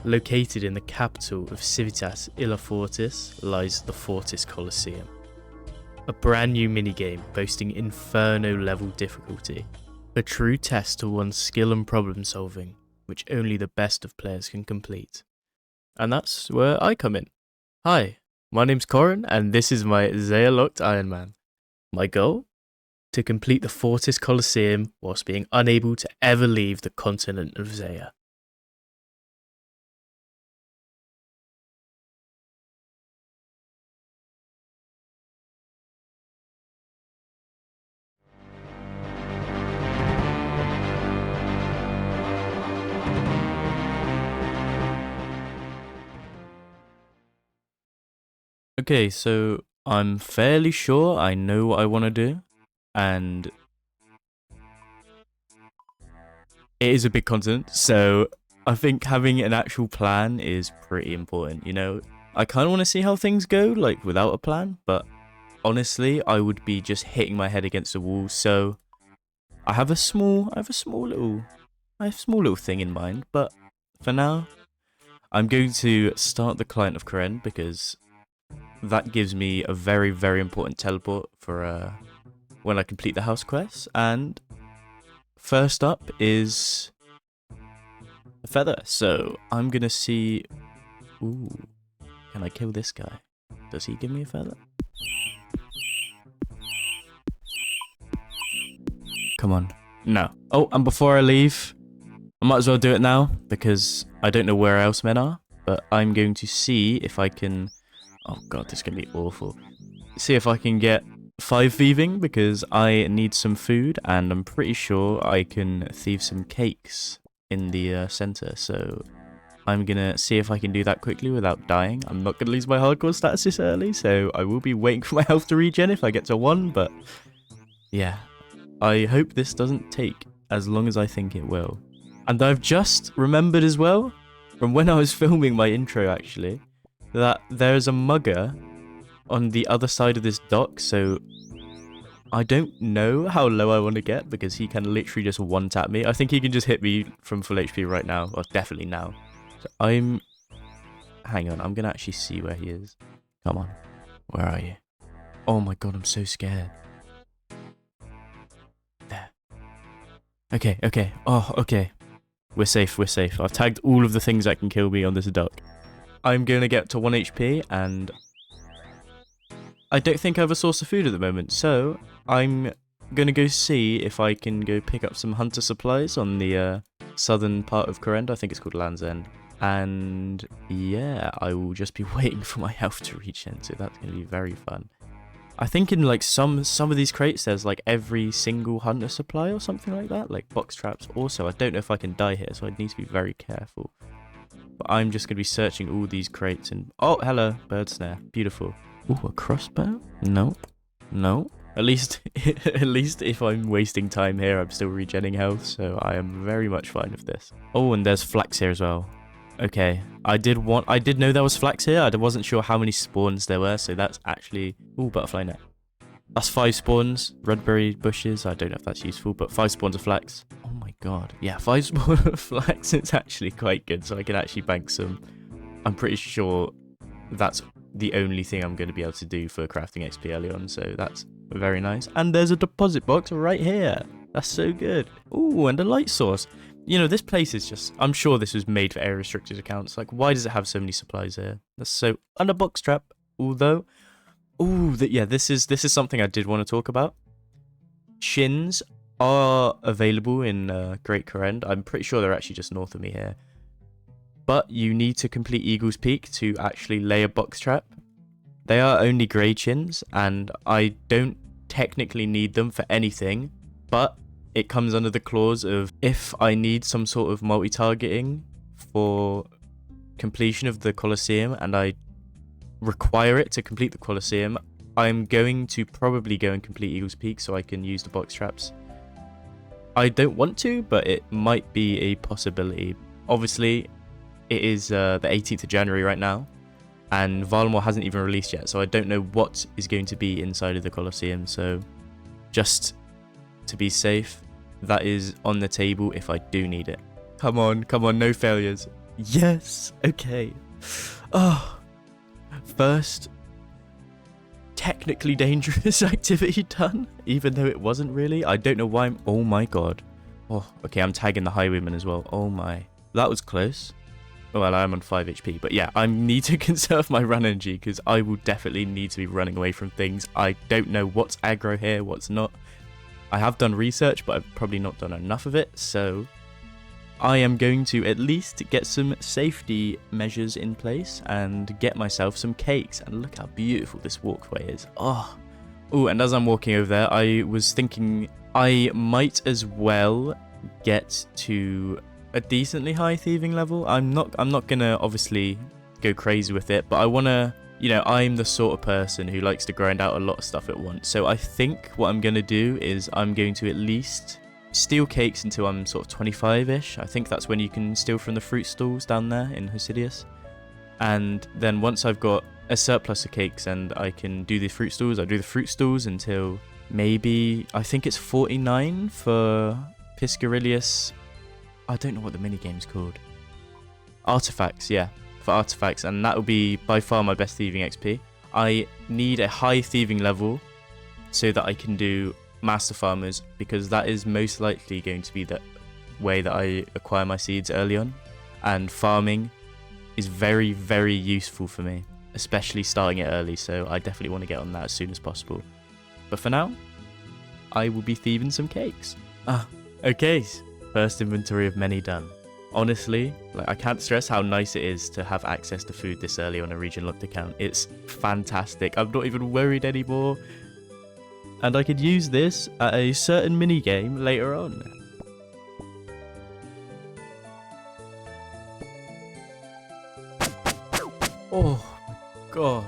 Located in the capital of Civitas Illa Fortis lies the Fortis Colosseum. A brand new minigame boasting inferno level difficulty. A true test to one's skill and problem solving, which only the best of players can complete. And that's where I come in. Hi, my name's Corin and this is my Zeah-locked Ironman. My goal? To complete the Fortis Colosseum whilst being unable to ever leave the continent of Zeah. Okay, so I'm fairly sure I know what I want to do, and it is a big continent, so I think having an actual plan is pretty important, you know? I kind of want to see how things go, like, without a plan, but honestly, I would be just hitting my head against the wall, so I have a small little thing in mind, but for now, I'm going to start the client of Karen because that gives me a very, very important teleport for when I complete the house quest. And first up is a feather. So I'm gonna see. Ooh, can I kill this guy? Does he give me a feather? Come on. No. Oh, and before I leave, I might as well do it now because I don't know where else men are. But I'm going to see if I can. Oh god, this is going to be awful. See if I can get 5 thieving because I need some food and I'm pretty sure I can thieve some cakes in the center. So I'm going to see if I can do that quickly without dying. I'm not going to lose my hardcore status this early, so I will be waiting for my health to regen if I get to 1. But yeah, I hope this doesn't take as long as I think it will. And I've just remembered as well, from when I was filming my intro actually, that there's a mugger on the other side of this dock, so I don't know how low I want to get because he can literally just one-tap me. I think he can just hit me from full HP right now, or definitely now. So hang on, I'm going to actually see where he is. Come on, where are you? Oh my god, I'm so scared. There. Okay, oh, okay. We're safe. I've tagged all of the things that can kill me on this dock. I'm going to get to 1 HP, and I don't think I have a source of food at the moment, so I'm going to go see if I can go pick up some hunter supplies on the southern part of Korend. I think it's called Land's End. And yeah, I will just be waiting for my health to regen, so that's going to be very fun. I think in like some of these crates, there's like every single hunter supply or something like that, like box traps. Also, I don't know if I can die here, so I need to be very careful. But I'm just going to be searching all these crates and... Oh, hello. Bird snare. Beautiful. Ooh, a crossbow? Nope. No. At least if I'm wasting time here, I'm still regenning health. So I am very much fine with this. Oh, and there's flax here as well. Okay. I did know there was flax here. I wasn't sure how many spawns there were. So that's actually... Ooh, butterfly net. That's 5 spawns. Redberry bushes. I don't know if that's useful, but 5 spawns of flax. Oh my god. Yeah, 5 spawns of flax is actually quite good, so I can actually bank some. I'm pretty sure that's the only thing I'm going to be able to do for crafting XP early on, so that's very nice. And there's a deposit box right here. That's so good. Ooh, and a light source. You know, this place is just... I'm sure this was made for area restricted accounts. Like, why does it have so many supplies here? That's so... And a box trap, although... Ooh, yeah, this is something I did want to talk about. Shins are available in Great Korend. I'm pretty sure they're actually just north of me here. But you need to complete Eagle's Peak to actually lay a box trap. They are only grey chins, and I don't technically need them for anything, but it comes under the clause of if I need some sort of multi-targeting for completion of the Colosseum and I require it to complete the Colosseum, I'm going to probably go and complete Eagle's Peak so I can use the box traps. I don't want to, but it might be a possibility. Obviously, it is the 18th of January right now, and Varlamore hasn't even released yet, so I don't know what is going to be inside of the Colosseum, so just to be safe, that is on the table if I do need it. Come on, no failures. Yes. Okay. Oh, first technically dangerous activity done, even though it wasn't really. I don't know why I'm... Oh my god. Oh, okay, I'm tagging the highwayman as well. Oh my. That was close. Well, I'm on 5 HP, but yeah, I need to conserve my run energy because I will definitely need to be running away from things. I don't know what's aggro here, what's not. I have done research, but I've probably not done enough of it, so I am going to at least get some safety measures in place and get myself some cakes. And look how beautiful this walkway is. Oh, and as I'm walking over there, I was thinking I might as well get to a decently high thieving level. I'm not gonna obviously go crazy with it, but I wanna, you know, I'm the sort of person who likes to grind out a lot of stuff at once. So I think what I'm gonna do is I'm going to at least steal cakes until I'm sort of 25-ish. I think that's when you can steal from the fruit stalls down there in Hosidius. And then once I've got a surplus of cakes and I can do the fruit stalls, I'll do the fruit stalls until maybe, I think it's 49 for Piscarilius. I don't know what the minigame's called. Artifacts, yeah, for artifacts, and that will be by far my best thieving XP. I need a high thieving level so that I can do Master Farmers, because that is most likely going to be the way that I acquire my seeds early on, and farming is very, very useful for me, especially starting it early, so I definitely want to get on that as soon as possible. But for now, I will be thieving some cakes. Okay. First inventory of many done. Honestly, like, I can't stress how nice it is to have access to food this early on a region locked account. It's fantastic. I'm not even worried anymore. And I could use this at a certain mini game later on. Oh my god.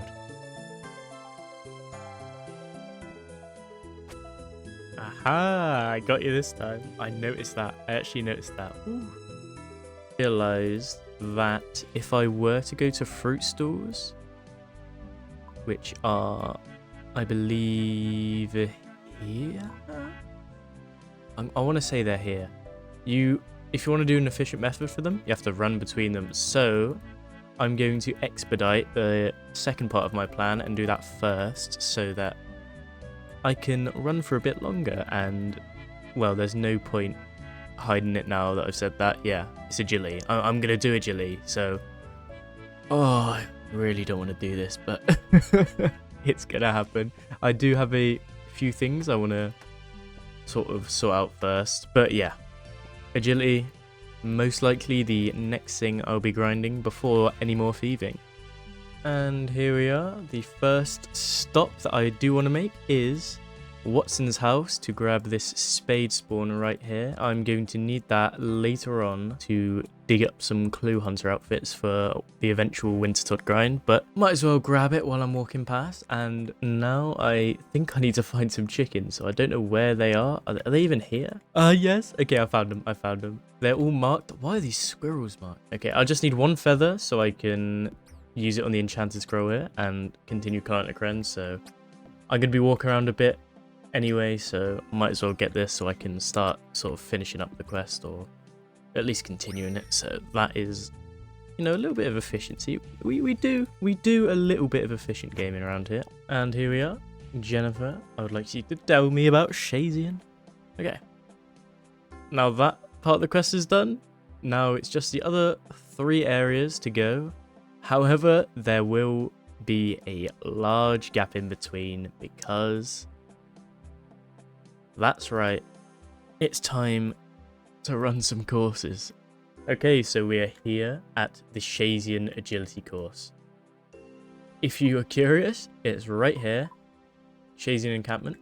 Aha, I got you this time. I noticed that. I actually noticed that. Ooh. Realised that if I were to go to fruit stalls, which are, I believe, here? I want to say they're here. If you want to do an efficient method for them, you have to run between them. So I'm going to expedite the second part of my plan and do that first so that I can run for a bit longer. And, well, there's no point hiding it now that I've said that. Yeah, it's agility. I'm going to do agility. So, I really don't want to do this, but it's going to happen. I do have a few things I want to sort out first. But yeah, agility, most likely the next thing I'll be grinding before any more thieving. And here we are. The first stop that I do want to make is Watson's house to grab this spade spawn right here. I'm going to need that later on to dig up some clue hunter outfits for the eventual Wintertot grind, but might as well grab it while I'm walking past. And now I think I need to find some chickens, so I don't know where they are. Are they even here? Yes. Okay, I found them. They're all marked. Why are these squirrels marked? Okay, I just need one feather so I can use it on the enchanted scroll here and continue current Kren. So I'm going to be walking around a bit anyway, so might as well get this so I can start sort of finishing up the quest, or at least continuing it. So that is, you know, a little bit of efficiency. We do a little bit of efficient gaming around here. And here we are. Jennifer, I would like you to tell me about Shazian. Okay. Now that part of the quest is done. Now it's just the other 3 areas to go. However, there will be a large gap in between because, that's right, it's time to run some courses. Okay, so we are here at the Shazian Agility course. If you are curious, it's right here, Shazian Encampment.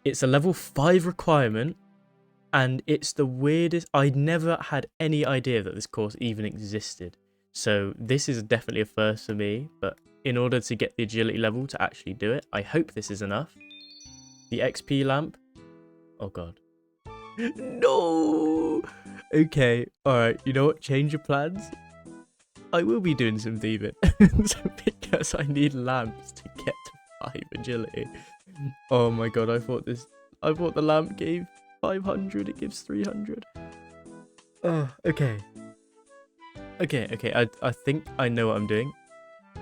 It's a level 5 requirement, and it's the weirdest. I'd never had any idea that this course even existed. So this is definitely a first for me, but in order to get the agility level to actually do it, I hope this is enough. The XP lamp. Oh god. No! Okay, alright, you know what? Change your plans. I will be doing some thieving because I need lamps to get to 5 agility. Oh my god, I thought the lamp gave 500, it gives 300. Oh, okay. Okay, I think I know what I'm doing.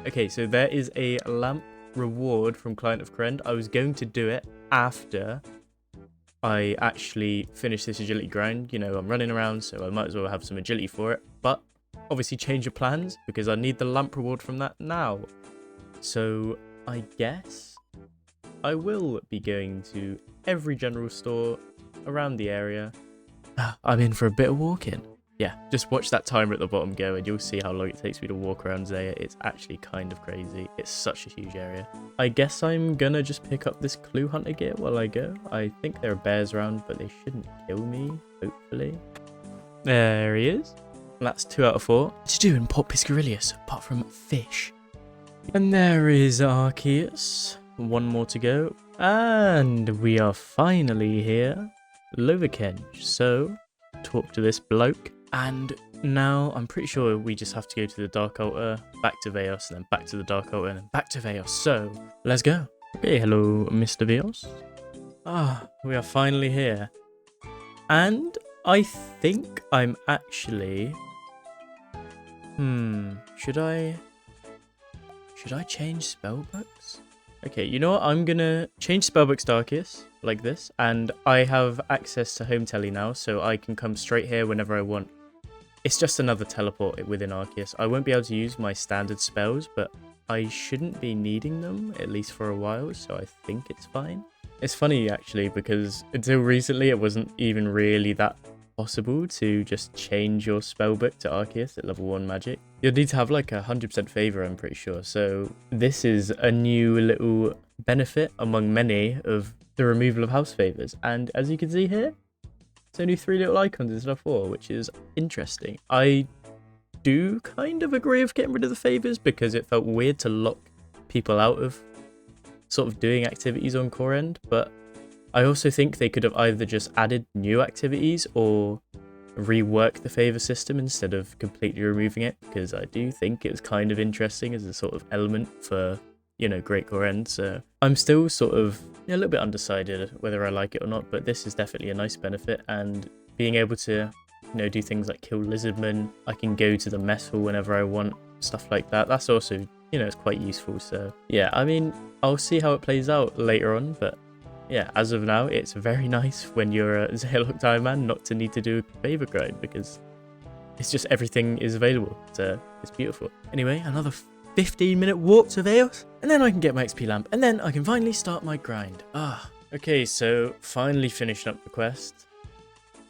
Okay, so there is a lamp reward from Client of Krend. I was going to do it after I actually finish this agility grind. You know, I'm running around, so I might as well have some agility for it. But obviously change your plans because I need the lamp reward from that now. So I guess I will be going to every general store around the area. I'm in for a bit of walking. Yeah, just watch that timer at the bottom go and you'll see how long it takes me to walk around Zeah. It's actually kind of crazy. It's such a huge area. I guess I'm gonna just pick up this clue hunter gear while I go. I think there are bears around, but they shouldn't kill me, hopefully. There he is. That's 2 out of 4. What to do in Port Piscarillius apart from fish? And there is Arceus. 1 more to go. And we are finally here. Lovakenge. So, talk to this bloke. And now I'm pretty sure we just have to go to the Dark Altar, back to Veos, and then back to the Dark Altar, and then back to Veos. So, let's go. Okay, hello, Mr. Veos. We are finally here. And I think I'm actually... Should I change spellbooks? Okay, you know what? I'm gonna change spellbooks to Arceus, like this, and I have access to home tele now, so I can come straight here whenever I want. It's just another teleport within Arceus. I won't be able to use my standard spells, but I shouldn't be needing them, at least for a while, so I think it's fine. It's funny, actually, because until recently it wasn't even really that possible to just change your spellbook to Arceus at level 1 magic. You'll need to have like 100% favor, I'm pretty sure. So this is a new little benefit among many of the removal of house favors. And as you can see here, it's only 3 little icons instead of 4, which is interesting. I do kind of agree with getting rid of the favors because it felt weird to lock people out of sort of doing activities on core end, but I also think they could have either just added new activities or rework the favor system instead of completely removing it, because I do think it was kind of interesting as a sort of element for, you know, Great Core End. So I'm still sort of a little bit undecided whether I like it or not, but this is definitely a nice benefit, and being able to, you know, do things like kill lizardmen, I can go to the mess hall whenever I want, stuff like that. That's also, you know, it's quite useful. So yeah, I mean, I'll see how it plays out later on, but yeah, as of now, it's very nice when you're a Zeah-locked Ironman not to need to do a favor grind because it's just everything is available. So it's beautiful. Anyway, another 15-minute walk to Veos, and then I can get my XP lamp, and then I can finally start my grind. Okay, so finally finishing up the quest.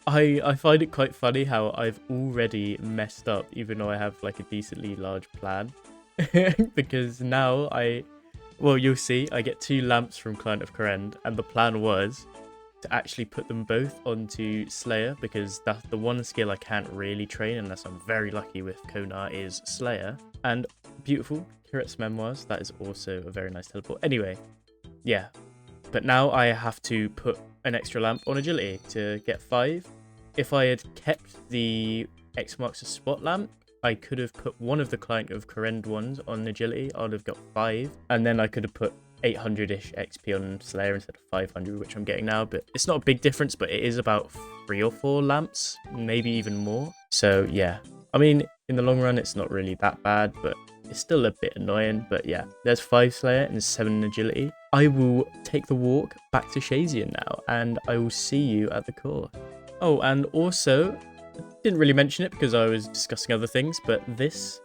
I find it quite funny how I've already messed up, even though I have like a decently large plan, because now well, you'll see, I get 2 lamps from Client of Krend, and the plan was to actually put them both onto Slayer, because that's the one skill I can't really train unless I'm very lucky with Konar is Slayer. And beautiful, Kiret's Memoirs, that is also a very nice teleport. Anyway, yeah, but now I have to put an extra lamp on Agility to get 5. If I had kept the X marks the spot lamp, I could have put one of the Client of Krend ones on Agility. I'd have got 5. And then I could have put 800-ish XP on Slayer instead of 500, which I'm getting now. But it's not a big difference, but it is about 3 or 4 lamps, maybe even more. So yeah, I mean, in the long run, it's not really that bad, but it's still a bit annoying. But yeah, there's 5 Slayer and 7 Agility. I will take the walk back to Shazian now, and I will see you at the core. Oh, and also, didn't really mention it because I was discussing other things, but this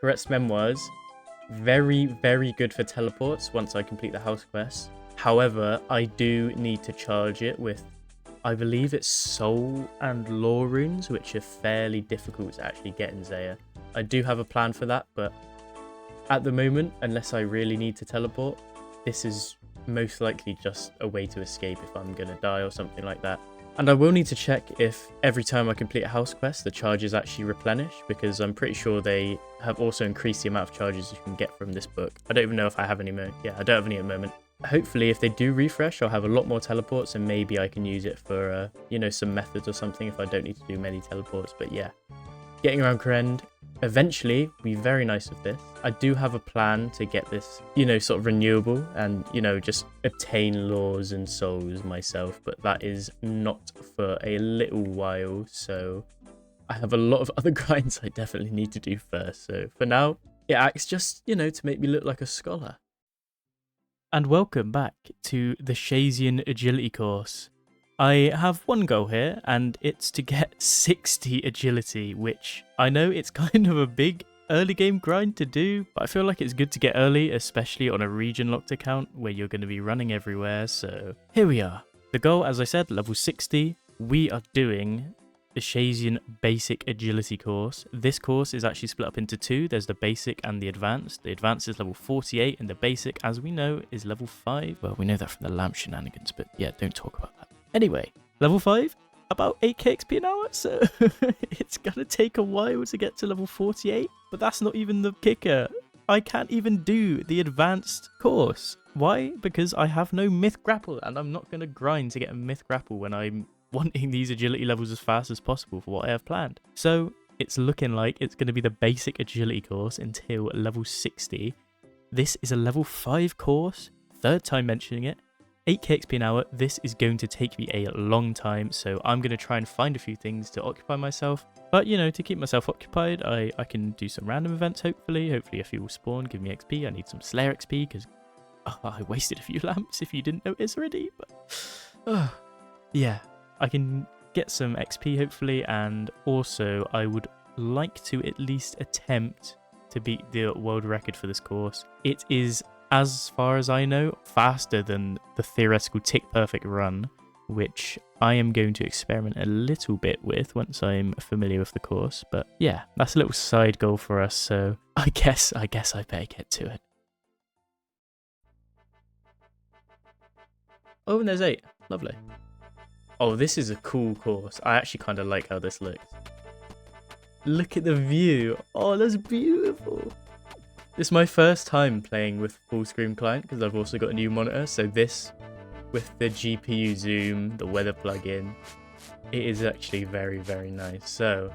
Kiret's Memoirs, very, very good for teleports once I complete the house quest. However, I do need to charge it with, I believe it's soul and lore runes, which are fairly difficult to actually get in Zeah. I do have a plan for that, but at the moment, unless I really need to teleport, this is most likely just a way to escape if I'm going to die or something like that. And I will need to check if every time I complete a house quest, the charges actually replenish, because I'm pretty sure they have also increased the amount of charges you can get from this book. I don't even know if I have any more. Yeah, I don't have any at the moment. Hopefully, if they do refresh, I'll have a lot more teleports, and maybe I can use it for, you know, some methods or something if I don't need to do many teleports. But yeah, getting around Krend eventually will be very nice with this. I do have a plan to get this, you know, sort of renewable and, you know, just obtain laws and souls myself, but that is not for a little while. So I have a lot of other grinds I definitely need to do first. So for now, it acts just, you know, to make me look like a scholar. And welcome back to the Shaysian Agility course. I have one goal here, and it's to get 60 agility, which I know it's kind of a big early game grind to do, but I feel like it's good to get early, especially on a region locked account where you're going to be running everywhere. So here we are. The goal, as I said, level 60. We are doing the Shaysian Basic Agility course. This course is actually split up into two. There's the Basic and the Advanced. The Advanced is level 48, and the Basic, as we know, is level 5. Well, we know that from the lamp shenanigans, but yeah, don't talk about that. Anyway, level 5, about 8k XP an hour, so it's gonna take a while to get to level 48, but that's not even the kicker. I can't even do the Advanced course. Why? Because I have no Myth Grapple, and I'm not gonna grind to get a Myth Grapple when I'm wanting these agility levels as fast as possible for what I have planned. So it's looking like it's going to be the basic agility course until level 60. This is a level 5 course, third time mentioning it, 8k XP an hour. This is going to take me a long time, so I'm going to try and find a few things to occupy myself. But, you know, to keep myself occupied, I can do some random events, hopefully. Hopefully a few will spawn, give me XP. I need some Slayer XP, because I wasted a few lamps if you didn't notice already. But, yeah. I can get some XP hopefully, and also I would like to at least attempt to beat the world record for this course. It is, as far as I know, faster than the theoretical tick perfect run, which I am going to experiment a little bit with once I'm familiar with the course. But yeah, that's a little side goal for us, so I guess I better get to it. Oh, and there's 8. Lovely. Oh, this is a cool course. I actually kind of like how this looks. Look at the view. Oh, that's beautiful. This is my first time playing with full screen client because I've also got a new monitor. So this, with the GPU zoom, the weather plugin, it is actually very, very nice. So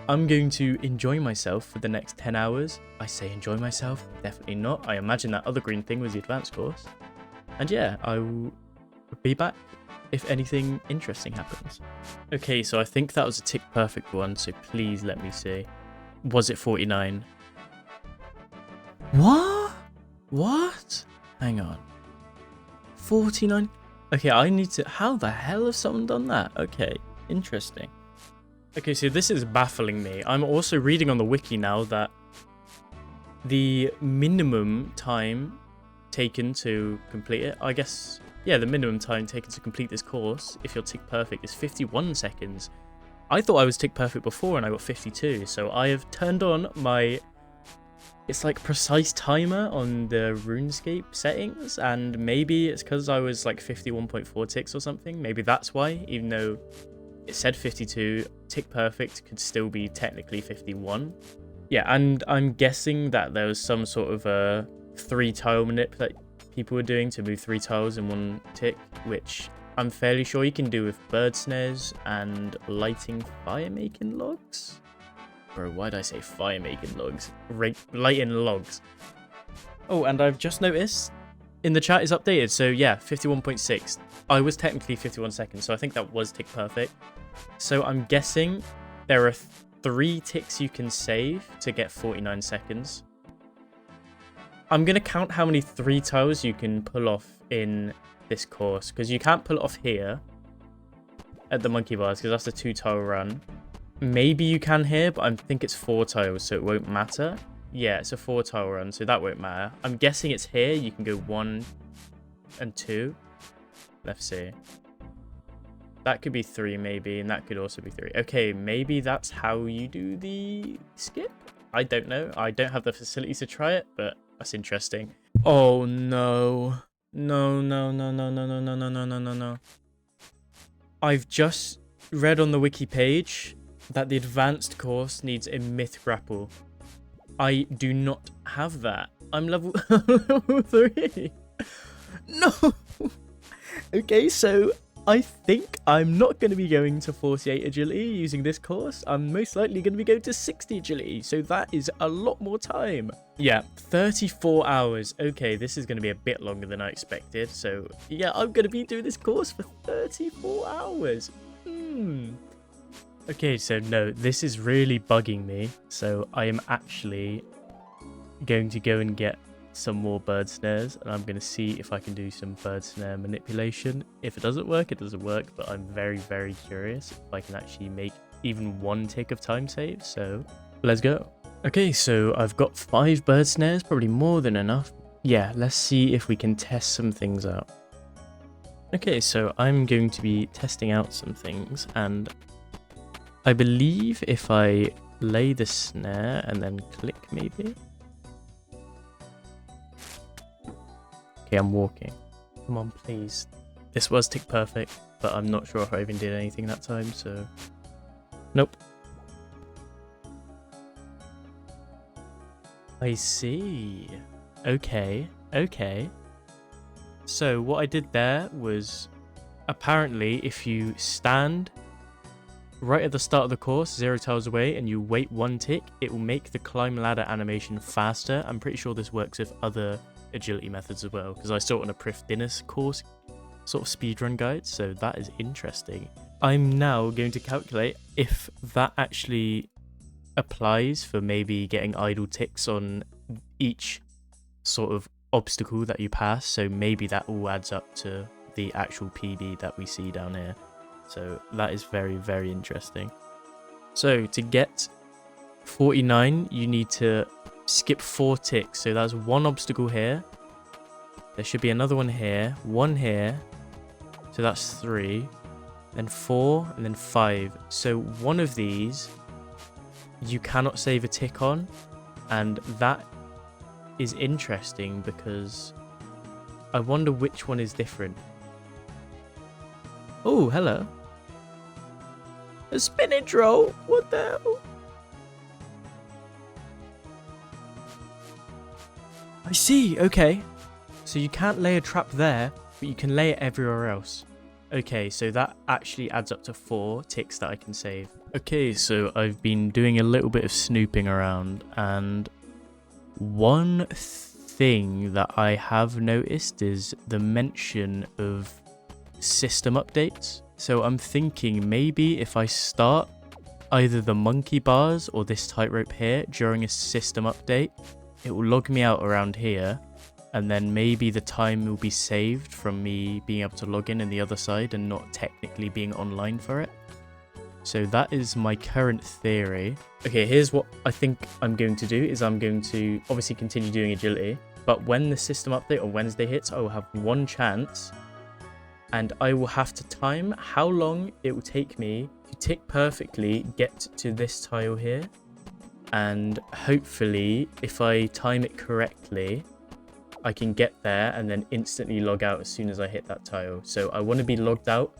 I'm going to enjoy myself for the next 10 hours. I say enjoy myself, definitely not. I imagine that other green thing was the advanced course. And yeah, I will be back if anything interesting happens. Okay, so I think that was a tick perfect one, so please let me see. Was it 49? What? Hang on. 49? Okay, I need to... How the hell has someone done that? Okay, interesting. Okay, so this is baffling me. I'm also reading on the wiki now that the minimum time taken to complete it, I guess... Yeah, the minimum time taken to complete this course, if you're tick perfect, is 51 seconds. I thought I was tick perfect before and I got 52, so I have turned on my, it's like precise timer on the Runescape settings, and maybe it's because I was like 51.4 ticks or something. Maybe that's why, even though it said 52, tick perfect could still be technically 51. Yeah, and I'm guessing that there was some sort of a 3-tile manip that people were doing to move 3 tiles in one tick, which I'm fairly sure you can do with bird snares and lighting fire making logs. Bro, why'd I say fire making logs? Lighting logs. Oh, and I've just noticed in the chat is updated, so yeah, 51.6. I was technically 51 seconds, so I think that was tick perfect. So I'm guessing there are 3 ticks you can save to get 49 seconds. I'm going to count how many 3 tiles you can pull off in this course, because you can't pull it off here at the monkey bars, because that's a 2-tile run. Maybe you can here, but I think it's 4 tiles, so it won't matter. Yeah, it's a 4-tile run, so that won't matter. I'm guessing it's here. You can go 1 and 2. Let's see. That could be 3 maybe, and that could also be 3. Okay, maybe that's how you do the skip? I don't know. I don't have the facilities to try it, but that's interesting. Oh no. No. I've just read on the wiki page that the advanced course needs a myth grapple. I do not have that. I'm level 3. No. Okay, so I think I'm not going to be going to 48 agility using this course. I'm most likely going to be going to 60 agility, so that is a lot more time. Yeah, 34 hours. Okay, this is going to be a bit longer than I expected. So yeah, I'm going to be doing this course for 34 hours. Okay, so no, this is really bugging me. So I am actually going to go and get some more bird snares, and I'm going to see if I can do some bird snare manipulation. If it doesn't work, it doesn't work, but I'm very, very curious if I can actually make even one tick of time save. So let's go. Okay, so I've got 5 bird snares, probably more than enough. Yeah, let's see if we can test some things out. Okay, so I'm going to be testing out some things, and I believe if I lay the snare and then click maybe. Okay, I'm walking. Come on, please. This was tick perfect, but I'm not sure if I even did anything that time, so... Nope. I see. Okay, okay. So what I did there was, apparently if you stand right at the start of the course, 0 tiles away, and you wait 1 tick, it will make the climb ladder animation faster. I'm pretty sure this works with other agility methods as well, because I saw it on a Prif Dinners course, sort of speedrun guide, so that is interesting. I'm now going to calculate if that actually applies for maybe getting idle ticks on each sort of obstacle that you pass, so maybe that all adds up to the actual PB that we see down here. So that is very, very interesting. So to get 49, you need to skip 4 ticks. So that's 1 obstacle here. There should be another one here, 1 here. So that's 3, then 4, and then 5. So one of these you cannot save a tick on, and that is interesting because I wonder which one is different. Oh, hello. A spinach roll? What the hell? I see, okay. So you can't lay a trap there, but you can lay it everywhere else. Okay, so that actually adds up to 4 ticks that I can save. Okay, so I've been doing a little bit of snooping around, and one thing that I have noticed is the mention of system updates. So I'm thinking maybe if I start either the monkey bars or this tightrope here during a system update, it will log me out around here, and then maybe the time will be saved from me being able to log in the other side and not technically being online for it. So that is my current theory. Okay, here's what I think I'm going to do is I'm going to obviously continue doing agility, but when the system update on Wednesday hits, I will have 1 chance, and I will have to time how long it will take me to tick perfectly, get to this tile here, and hopefully if I time it correctly, I can get there and then instantly log out as soon as I hit that tile. So I want to be logged out.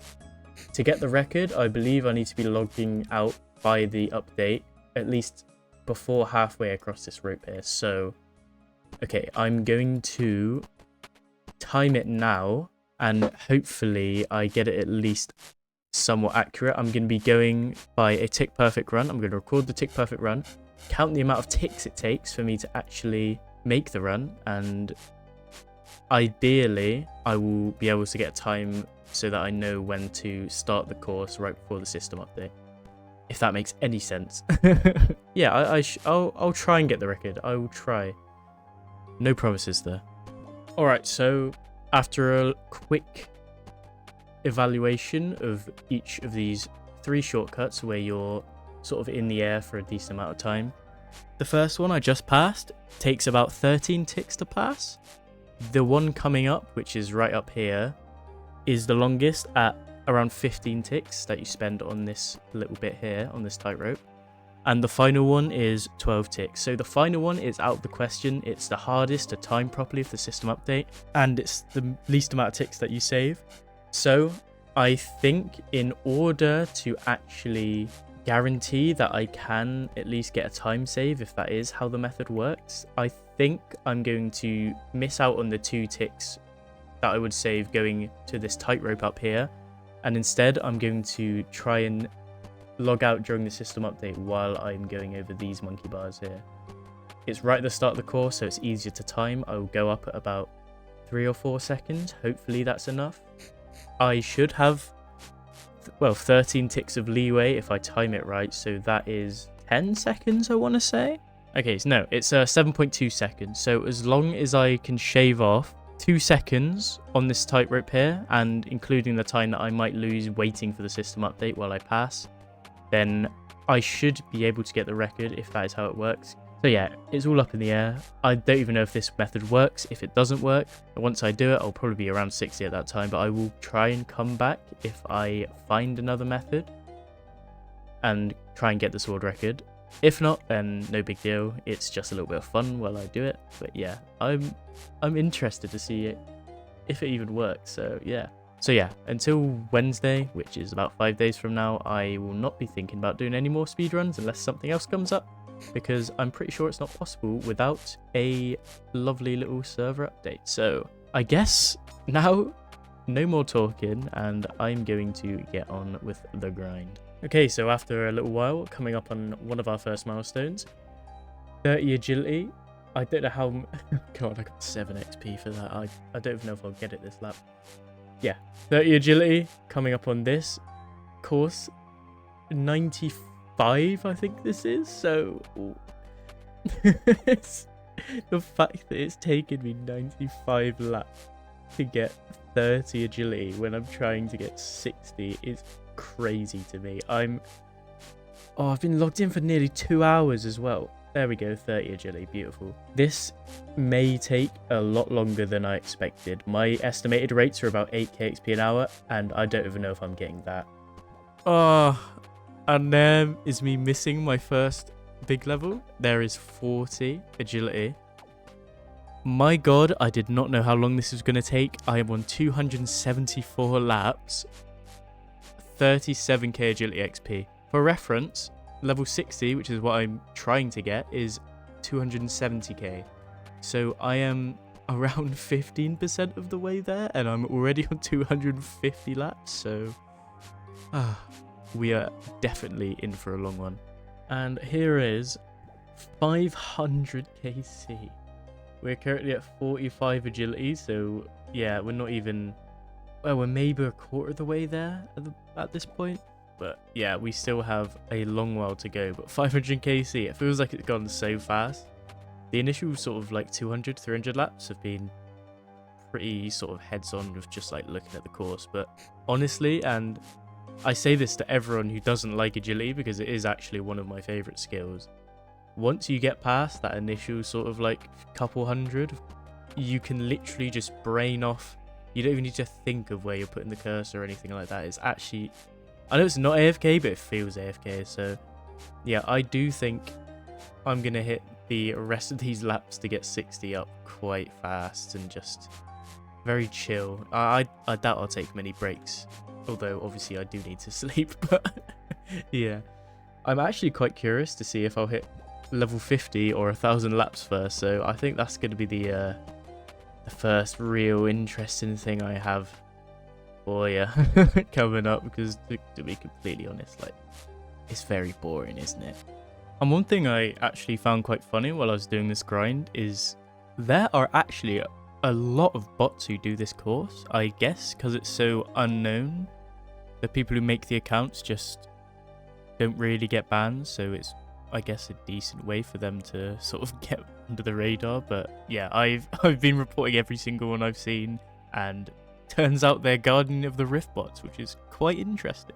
To get the record, I believe I need to be logging out by the update, at least before halfway across this rope here. So, okay, I'm going to time it now, and hopefully I get it at least somewhat accurate. I'm going to be going by a tick perfect run. I'm going to record the tick perfect run, count the amount of ticks it takes for me to actually make the run, and ideally I will be able to get time so that I know when to start the course right before the system update, if that makes any sense. Yeah, I'll try and get the record. I will try. No promises there. Alright, so after a quick evaluation of each of these 3 shortcuts where you're sort of in the air for a decent amount of time, the first one I just passed takes about 13 ticks to pass. The one coming up, which is right up here, is the longest at around 15 ticks that you spend on this little bit here, on this tightrope. And the final one is 12 ticks. So the final one is out of the question. It's the hardest to time properly for the system update, and it's the least amount of ticks that you save. So I think in order to actually guarantee that I can at least get a time save, if that is how the method works, I think I'm going to miss out on the 2 ticks that I would save going to this tightrope up here, and instead I'm going to try and log out during the system update while I'm going over these monkey bars here. It's right at the start of the course, so it's easier to time. I will go up at about 3 or 4 seconds. Hopefully that's enough. I should have well, 13 ticks of leeway if I time it right. So that is 10 seconds, I want to say. Okay, so no, it's 7.2 seconds. So as long as I can shave off 2 seconds on this tightrope here, and including the time that I might lose waiting for the system update while I pass, then I should be able to get the record if that is how it works. So yeah, it's all up in the air. I don't even know if this method works. If it doesn't work, once I do it, I'll probably be around 60 at that time, but I will try and come back if I find another method and try and get the sword record. If not, then no big deal. It's just a little bit of fun while I do it. But yeah, I'm interested to see it if it even works. So yeah. So yeah, until Wednesday, which is about 5 days from now, I will not be thinking about doing any more speedruns unless something else comes up, because I'm pretty sure it's not possible without a lovely little server update. So I guess now no more talking, and I'm going to get on with the grind. Okay, so after a little while, coming up on one of our first milestones, 30 agility. I don't know how... God, I got 7 XP for that. I don't even know if I'll get it this lap. Yeah, 30 agility, coming up on this course. 95, I think this is, so... the fact that it's taken me 95 laps to get 30 agility when I'm trying to get 60 is crazy to me. I've been logged in for nearly 2 hours as well. There we go, 30 agility, beautiful. This may take a lot longer than I expected. My estimated rates are about 8k XP an hour, and I don't even know if I'm getting that. And there is me missing my first big level. There is 40 agility. My god, I did not know how long this was going to take. I am on 274 laps, 37k agility XP. For reference, level 60, which is what I'm trying to get, is 270k. So I am around 15% of the way there, and I'm already on 250 laps. So we are definitely in for a long one. And here is 500 kc. We're currently at 45 agility, so yeah, we're not even... Well, we're maybe a quarter of the way there at this point. But yeah, we still have a long while to go. But 500 kc, it feels like it's gone so fast. The initial sort of like 200, 300 laps have been pretty sort of heads on with just like looking at the course. But honestly, and I say this to everyone who doesn't like agility because it is actually one of my favorite skills. Once you get past that initial sort of like couple hundred, you can literally just brain off. You don't even need to think of where you're putting the cursor or anything like that. It's actually... I know it's not AFK, but it feels AFK. So yeah, I do think I'm going to hit the rest of these laps to get 60 up quite fast and just very chill. I doubt I'll take many breaks, although obviously I do need to sleep. But yeah, I'm actually quite curious to see if I'll hit level 50 or 1,000 laps first. So I think that's going to be the first real interesting thing I have for you coming up, because to be completely honest, like, it's very boring, isn't it? And one thing I actually found quite funny while I was doing this grind is there are actually a lot of bots who do this course. I guess because it's so unknown, the people who make the accounts just don't really get banned, so it's, I guess, a decent way for them to sort of get under the radar. But yeah, I've been reporting every single one I've seen, and turns out they're Guardian of the Rift bots, which is quite interesting.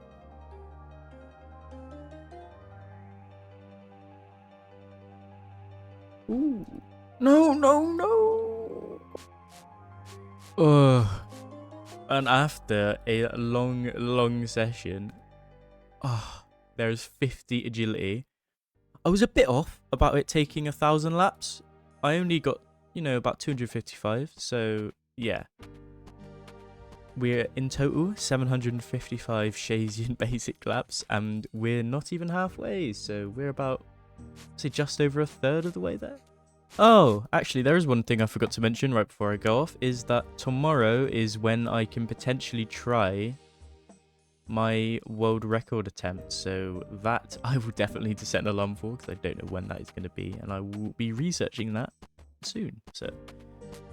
Ooh. No. And after a long session, there's 50 agility. I was a bit off about it taking 1,000 laps. I only got, about 255. So yeah, we're in total 755 Shazian basic laps, and we're not even halfway. So we're about, say, just over a third of the way there. Oh, actually, there is one thing I forgot to mention right before I go off, is that tomorrow is when I can potentially try my world record attempt. So that I will definitely need to set an alarm for, because I don't know when that is going to be, and I will be researching that soon. So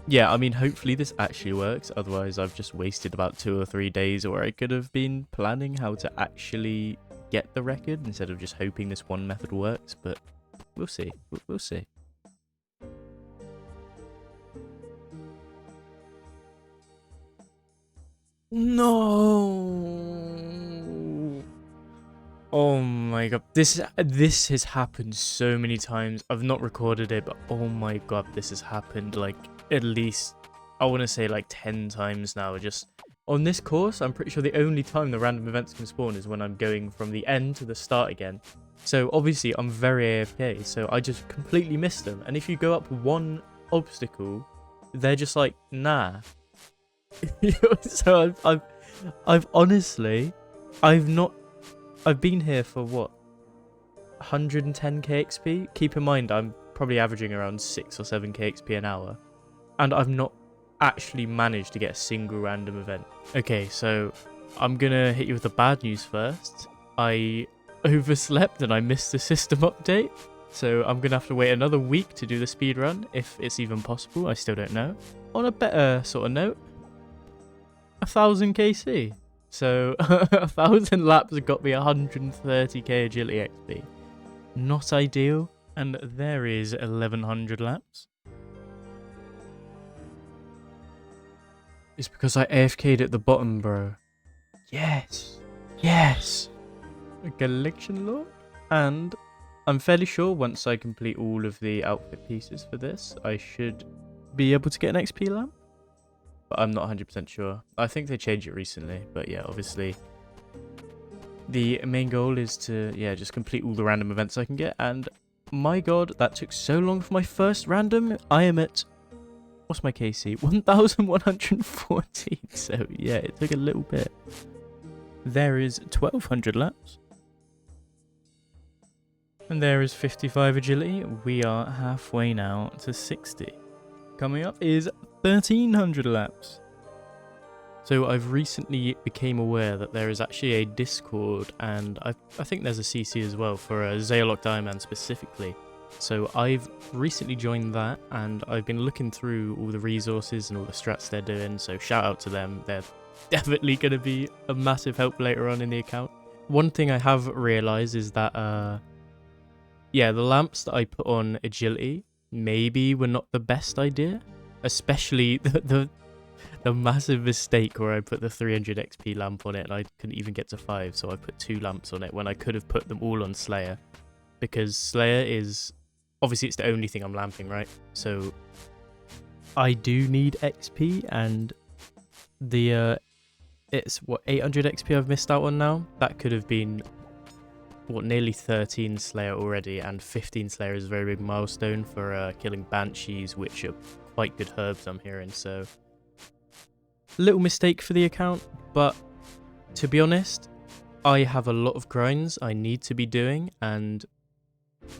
yeah, I mean, hopefully this actually works. Otherwise, I've just wasted about 2 or 3 days where I could have been planning how to actually get the record instead of just hoping this one method works. But we'll see. We'll see. No. Oh my god. This has happened so many times. I've not recorded it, but oh my god, this has happened like at least, I want to say like 10 times now. Just on this course, I'm pretty sure the only time the random events can spawn is when I'm going from the end to the start again. So obviously I'm very AFK, so I just completely missed them. And if you go up one obstacle, they're just like, nah. So I've honestly, I've been here for what, 110k XP? Keep in mind, I'm probably averaging around 6 or 7k XP an hour. And I've not actually managed to get a single random event. Okay, so I'm gonna hit you with the bad news first. I overslept and I missed the system update. So I'm gonna have to wait another week to do the speedrun, if it's even possible. I still don't know. On a better sort of note, 1000 KC. So 1000 laps got me 130k agility XP. Not ideal. And there is 1100 laps. It's because I AFK'd at the bottom, bro. Yes. Yes. A collection log. And I'm fairly sure once I complete all of the outfit pieces for this, I should be able to get an XP lamp. But I'm not 100% sure. I think they changed it recently. But yeah, obviously, the main goal is to, yeah, just complete all the random events I can get. And my god, that took so long for my first random. I am at, what's my KC? 1114. So yeah, it took a little bit. There is 1200 laps. And there is 55 agility. We are halfway now to 60. Coming up is 1300 laps. So I've recently became aware that there is actually a Discord, and I think there's a CC as well for a Zeah-locked Ironman specifically. So I've recently joined that, and I've been looking through all the resources and all the strats they're doing, so shout out to them. They're definitely going to be a massive help later on in the account. One thing I have realised is that, yeah, the lamps that I put on agility maybe were not the best idea, especially the massive mistake where I put the 300 XP lamp on it and I couldn't even get to 5, so I put 2 lamps on it when I could have put them all on Slayer, because Slayer is, obviously it's the only thing I'm lamping, right? So I do need XP, and the it's what, 800 XP I've missed out on now. That could have been what, nearly 13 Slayer already, and 15 Slayer is a very big milestone for killing Banshees, which are quite good herbs I'm hearing. So little mistake for the account, but to be honest, I have a lot of grinds I need to be doing, and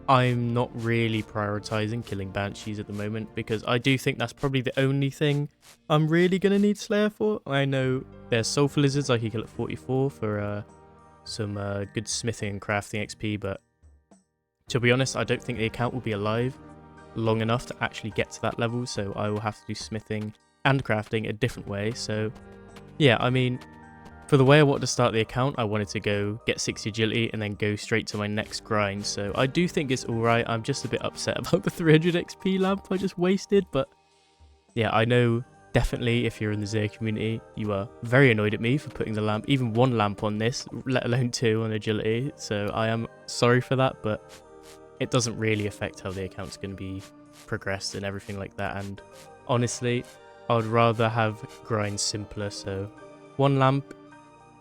I'm not really prioritizing killing Banshees at the moment, because I do think that's probably the only thing I'm really going to need Slayer for. I know there's Sulfur Lizards I can kill at 44 for some good smithing and crafting XP, but to be honest, I don't think the account will be alive long enough to actually get to that level, so I will have to do smithing and crafting a different way. So yeah, I mean, for the way I wanted to start the account, I wanted to go get 60 agility and then go straight to my next grind. So I do think it's alright. I'm just a bit upset about the 300 XP lamp I just wasted, but yeah, I know definitely if you're in the Zeah community, you are very annoyed at me for putting the lamp, even 1 lamp on this, let alone 2 on agility. So I am sorry for that, but it doesn't really affect how the account's going to be progressed and everything like that. And honestly, I would rather have grinds simpler. So 1 lamp,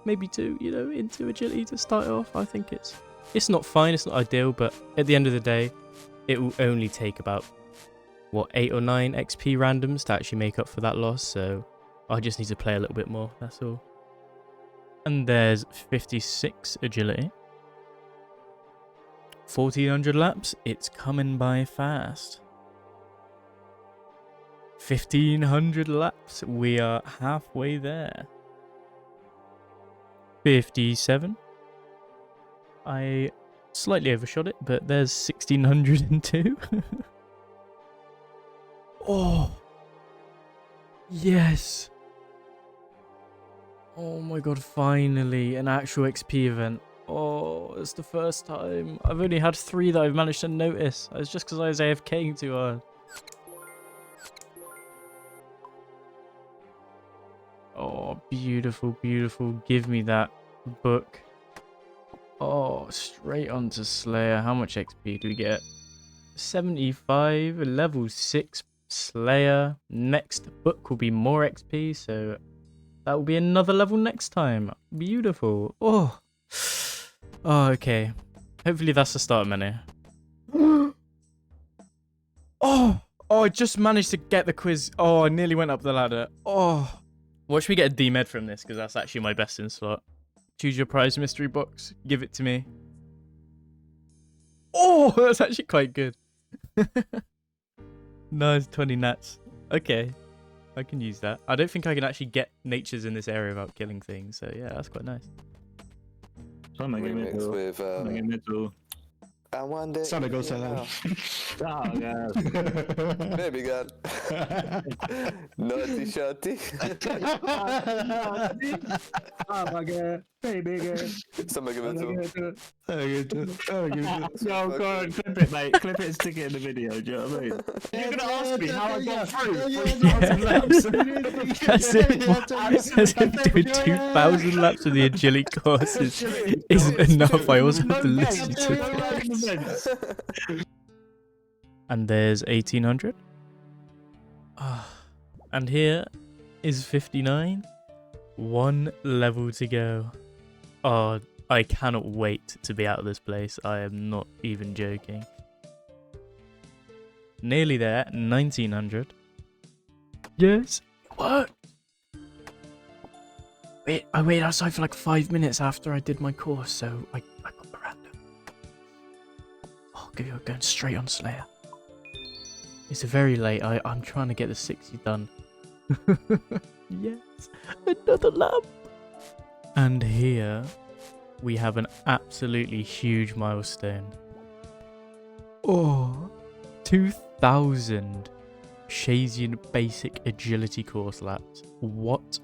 maybe 2, you know, into agility to start off. I think it's not fine, it's not ideal, but at the end of the day, it will only take about, what, 8 or 9 XP randoms to actually make up for that loss. So I just need to play a little bit more, that's all. And there's 56 agility. 1400 laps, it's coming by fast. 1500 laps, we are halfway there. 57. I slightly overshot it, but there's 1602. Oh, Yes. Oh my god, finally, an actual XP event. Oh, it's the first time. I've only had 3 that I've managed to notice. It's just because I was AFKing too hard. Oh, beautiful, beautiful. Give me that book. Oh, straight onto Slayer. How much XP do we get? 75, level 6 Slayer. Next book will be more XP, so that will be another level next time. Beautiful. Oh. Oh, okay. Hopefully that's the start menu. Oh, I just managed to get the quiz. Oh, I nearly went up the ladder. Oh. Watch me get a D-med from this, because that's actually my best in slot. Choose your prize mystery box. Give it to me. Oh, that's actually quite good. Nice, 20 nats. Okay, I can use that. I don't think I can actually get natures in this area without killing things, so yeah, that's quite nice. Remix with I wonder. Sorry, go say that. Oh, God. Baby girl. Naughty shorty. Oh my god, baby girl. Somebody give it to him. No, go on, clip it, mate. Clip it and stick it in the video. Do you know what I mean? You're gonna ask me how I got through 3,000 laps. As if doing 2,000 laps of the agility course isn't enough. I also have to listen to this. And there's 1,800. And here is 59. 1 level to go. Oh, I cannot wait to be out of this place. I am not even joking. Nearly there. 1,900. Yes. What? Wait, I waited outside for like 5 minutes after I did my course, so I got the random. Oh, you're going straight on Slayer. It's very late. I'm trying to get the 60 done. Yes, another lamp. And here we have an absolutely huge milestone. Oh, 2,000 Shasian basic agility course laps. What?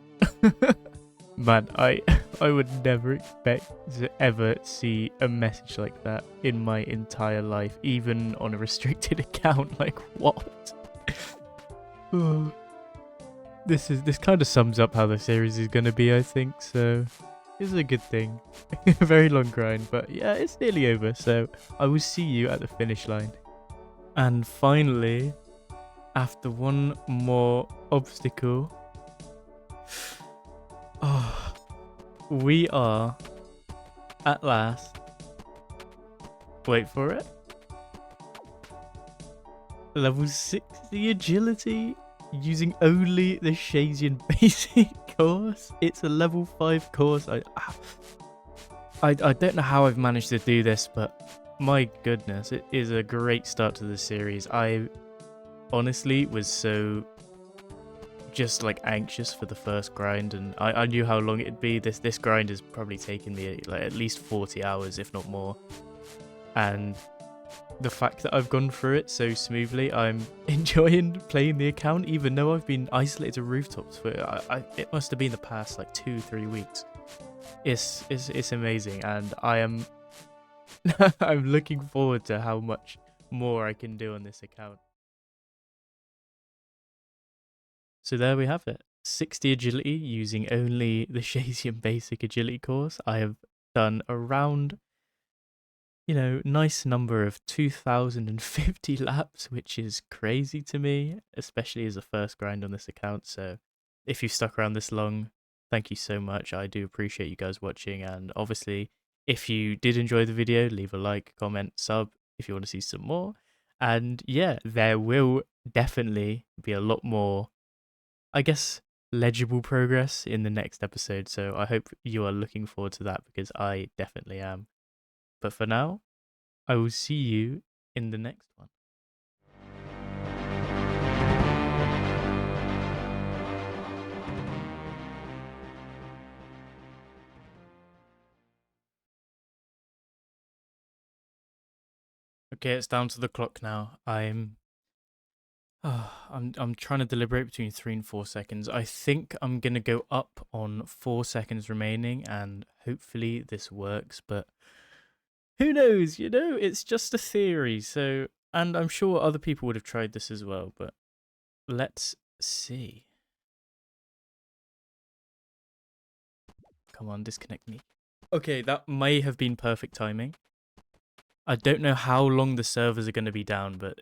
Man, I would never expect to ever see a message like that in my entire life, even on a restricted account. Like, what? Oh. This kind of sums up how the series is going to be, I think, so it's a good thing. A very long grind, but yeah, it's nearly over, so I will see you at the finish line. And finally, after one more obstacle, oh, we are at last, wait for it, level 60 agility. Using only the Shasian basic course. It's a level 5 course. I don't know how I've managed to do this, but my goodness, it is a great start to the series. I honestly was so just like anxious for the first grind, and I knew how long it'd be. This grind has probably taken me like at least 40 hours, if not more. And the fact that I've gone through it so smoothly, I'm enjoying playing the account, even though I've been isolated to rooftops for it must have been the past like 2-3 weeks. It's amazing, and I am I'm looking forward to how much more I can do on this account. So there we have it. 60 agility using only the Shasian basic agility course. I have done around, nice number of 2,050 laps, which is crazy to me, especially as a first grind on this account. So if you've stuck around this long, thank you so much. I do appreciate you guys watching. And obviously, if you did enjoy the video, leave a like, comment, sub if you want to see some more. And yeah, there will definitely be a lot more, I guess, legible progress in the next episode. So I hope you are looking forward to that, because I definitely am. But for now, I will see you in the next one. Okay, it's down to the clock now. I'm I'm trying to deliberate between 3 and 4 seconds. I think I'm gonna go up on 4 seconds remaining, and hopefully this works. But who knows? You know, it's just a theory. So, and I'm sure other people would have tried this as well. But let's see. Come on, disconnect me. Okay, that may have been perfect timing. I don't know how long the servers are going to be down, but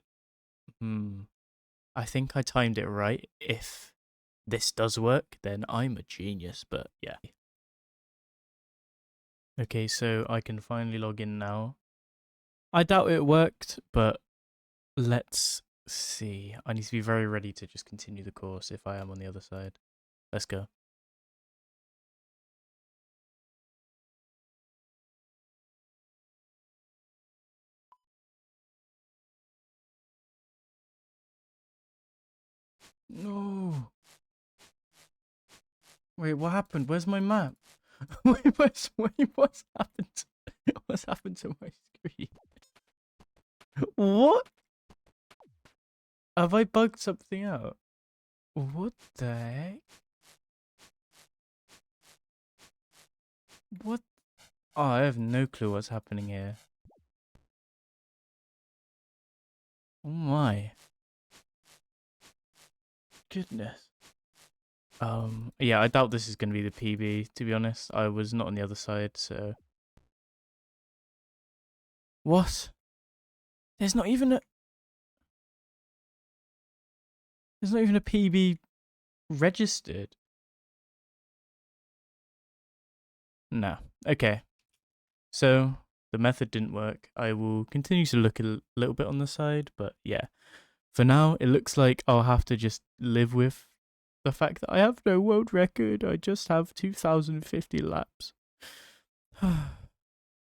I think I timed it right. If this does work, then I'm a genius, but yeah. Okay, so I can finally log in now. I doubt it worked, but let's see. I need to be very ready to just continue the course if I am on the other side. Let's go. No. Wait, what happened? Where's my map? Wait, what's happened? What's happened to my screen? What? Have I bugged something out? What the heck? What? Oh, I have no clue what's happening here. Oh my. Goodness. Yeah, I doubt this is going to be the PB, to be honest. I was not on the other side, so... What? There's not even a PB registered. No. Okay. So, the method didn't work. I will continue to look a little bit on the side, but yeah. For now, it looks like I'll have to just live with the fact that I have no world record. I just have 2,050 laps.